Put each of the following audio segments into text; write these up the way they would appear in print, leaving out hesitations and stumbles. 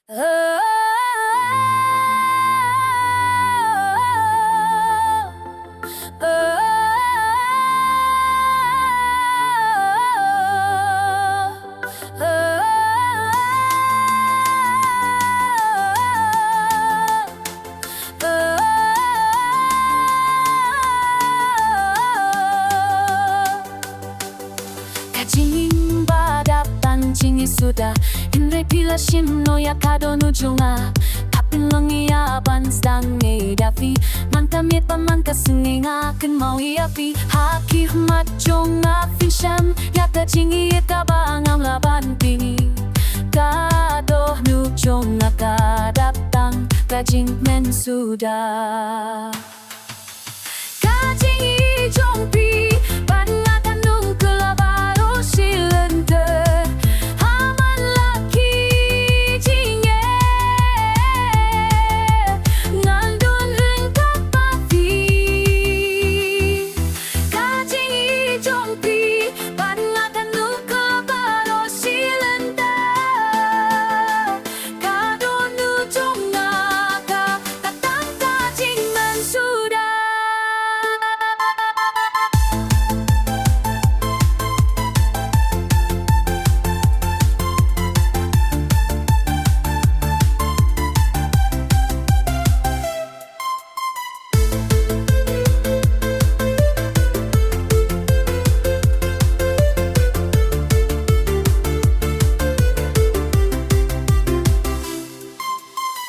Oh, Kajing badap pancing sudah Henry pila shimno ya kadonu junga Kapin lengi aban stang dafi Mantamit paman kasenginga ken mau iapi Haki mat jonga finsham Ya kajing kabangam laban pini Kadoh nu jonga kadaptang Kajing men sudah Kajing jongpi Panatan nung kelabaro silenter Haman laki jinge Ngandun rengkap papi Kajing jongpi Panatan nung kelabaro silenter Kadon nu jonga ka Tatang kajing men sudah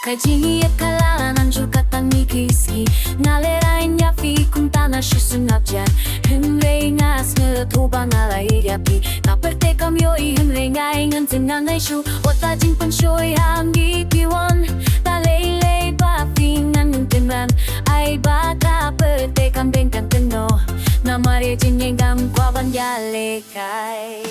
Kajing kalanan juga tanikiski Ngalerain yafi kuntana shusunap jan Henry ngas ngetubang alai yapi Kaperte kamyoi Henry ngai ngantenang naishu Ota jing penshoy hangi piwan Talele bafi ngantengan Ai bata perte kambeng kanteno Namare jing yenggam kwaban yale kai